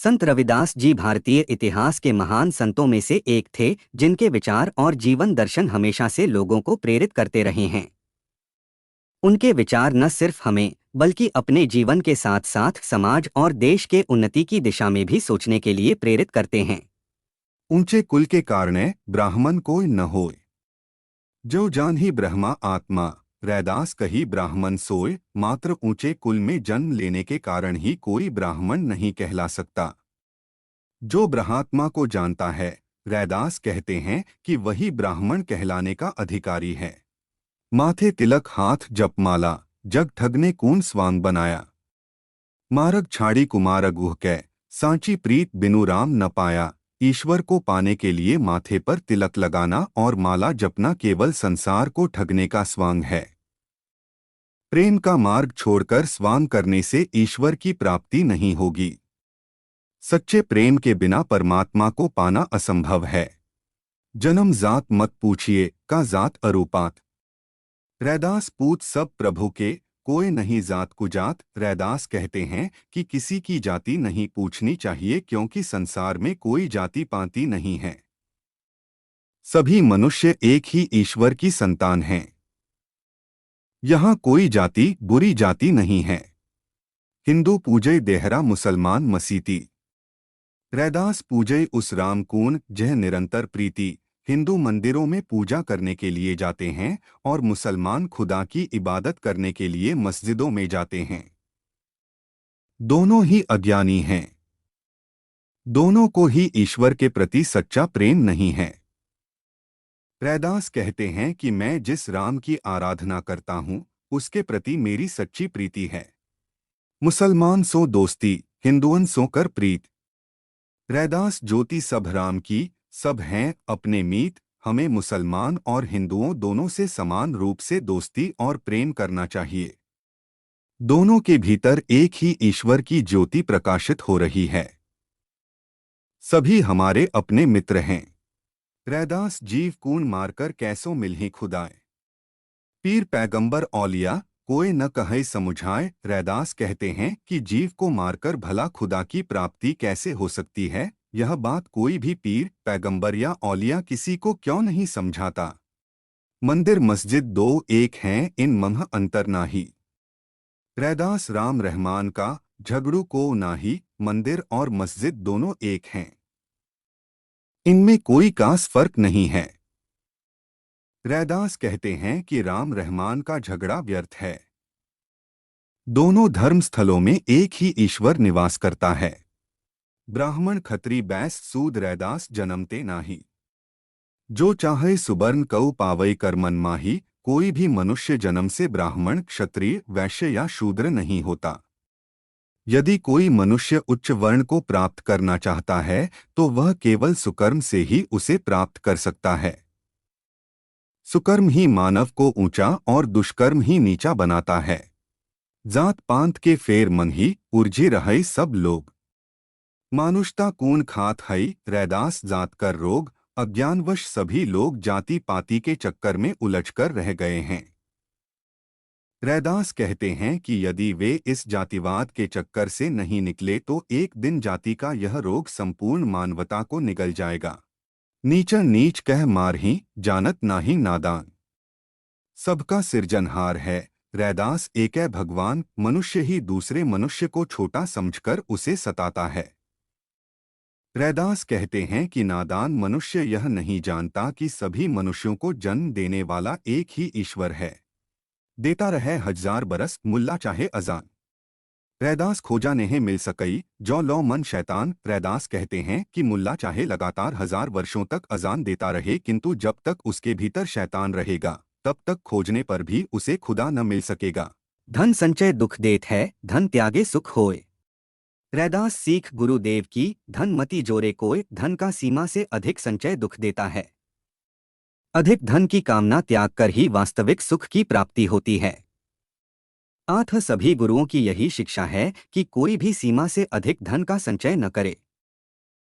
संत रविदास जी भारतीय इतिहास के महान संतों में से एक थे, जिनके विचार और जीवन दर्शन हमेशा से लोगों को प्रेरित करते रहे हैं। उनके विचार न सिर्फ हमें, बल्कि अपने जीवन के साथ साथ समाज और देश के उन्नति की दिशा में भी सोचने के लिए प्रेरित करते हैं। ऊंचे कुल के कारणे ब्राह्मण कोई न होय, जो जान ही ब्रह्मा आत्मा। रैदास कही ब्राह्मण सोय, मात्र ऊंचे कुल में जन्म लेने के कारण ही कोई ब्राह्मण नहीं कहला सकता। जो ब्रह्मात्मा को जानता है, रैदास कहते हैं कि वही ब्राह्मण कहलाने का अधिकारी है। माथे तिलक हाथ जपमाला, जग ठगने कून स्वांग बनाया। मारग छाड़ी कुमार गुह कै, सांची प्रीत बिनु राम न पाया। ईश्वर को पाने के लिए माथे पर तिलक लगाना और माला जपना केवल संसार को ठगने का स्वांग है। प्रेम का मार्ग छोड़कर स्वांग करने से ईश्वर की प्राप्ति नहीं होगी। सच्चे प्रेम के बिना परमात्मा को पाना असंभव है। जन्म जात मत पूछिए, का जात अरूपात। रैदास पूत सब प्रभु के, कोई नहीं जात कुजात। रैदास कहते हैं कि किसी की जाति नहीं पूछनी चाहिए, क्योंकि संसार में कोई जाति पाति नहीं है। सभी मनुष्य एक ही ईश्वर की संतान हैं। यहाँ कोई जाति बुरी जाति नहीं है। हिंदू पूजय देहरा, मुसलमान मसीती। रैदास पूजय उस राम कून जह निरंतर प्रीति। हिंदू मंदिरों में पूजा करने के लिए जाते हैं और मुसलमान खुदा की इबादत करने के लिए मस्जिदों में जाते हैं। दोनों ही अज्ञानी हैं। दोनों को ही ईश्वर के प्रति सच्चा प्रेम नहीं है। रैदास कहते हैं कि मैं जिस राम की आराधना करता हूं, उसके प्रति मेरी सच्ची प्रीति है। मुसलमान सो दोस्ती, हिंदुअन सो कर प्रीत। रैदास ज्योति सब राम की, सब हैं अपने मीत। हमें मुसलमान और हिंदुओं दोनों से समान रूप से दोस्ती और प्रेम करना चाहिए। दोनों के भीतर एक ही ईश्वर की ज्योति प्रकाशित हो रही है। सभी हमारे अपने मित्र हैं। रैदास जीव कून मारकर कैसो मिलही खुदाए। पीर पैगंबर औलिया, कोई न कहे समुझाए। रैदास कहते हैं कि जीव को मारकर भला खुदा की प्राप्ति कैसे हो सकती है। यह बात कोई भी पीर पैगंबर या औलिया किसी को क्यों नहीं समझाता। मंदिर मस्जिद दो एक हैं, इन मह अंतर नाही। रैदास राम रहमान का झगड़ू को नाही। मंदिर और मस्जिद दोनों एक हैं, इनमें कोई खास फर्क नहीं है। रैदास कहते हैं कि राम रहमान का झगड़ा व्यर्थ है। दोनों धर्म स्थलों में एक ही ईश्वर निवास करता है। ब्राह्मण खत्री बैस सूद रैदास जन्मते नाही। जो चाहे सुबर्ण कऊ पावई कर मन माही। कोई भी मनुष्य जन्म से ब्राह्मण क्षत्रिय वैश्य या शूद्र नहीं होता। यदि कोई मनुष्य उच्च वर्ण को प्राप्त करना चाहता है, तो वह केवल सुकर्म से ही उसे प्राप्त कर सकता है। सुकर्म ही मानव को ऊंचा और दुष्कर्म ही नीचा बनाता है। जात पांत के फेर मन ही उर्जी रहे सब लोग। मानुषता कून खात हई। रैदास जात कर रोग, अज्ञानवश सभी लोग जाति पाति के चक्कर में उलझकर रह गए हैं। रैदास कहते हैं कि यदि वे इस जातिवाद के चक्कर से नहीं निकले, तो एक दिन जाति का यह रोग संपूर्ण मानवता को निगल जाएगा। नीचा नीच कह मारही, जानत नाही नादान। सबका सिरजनहार है रैदास एकै भगवान। मनुष्य ही दूसरे मनुष्य को छोटा समझकर उसे सताता है। रैदास कहते हैं कि नादान मनुष्य यह नहीं जानता कि सभी मनुष्यों को जन्म देने वाला एक ही ईश्वर है। देता रहे हजार बरस, मुल्ला चाहे अजान। रैदास खोजा नहीं मिल सकई, जो लो मन शैतान। रैदास कहते हैं कि मुल्ला चाहे लगातार 1000 वर्षों तक अजान देता रहे, किंतु जब तक उसके भीतर शैतान रहेगा, तब तक खोजने पर भी उसे खुदा न मिल सकेगा। धन संचय दुख देत है, धन त्यागे सुख होए। रैदास सीख गुरुदेव की, धन मति जोरे कोय। धन का सीमा से अधिक संचय दुख देता है। अधिक धन की कामना त्याग कर ही वास्तविक सुख की प्राप्ति होती है। अतः सभी गुरुओं की यही शिक्षा है कि कोई भी सीमा से अधिक धन का संचय न करे।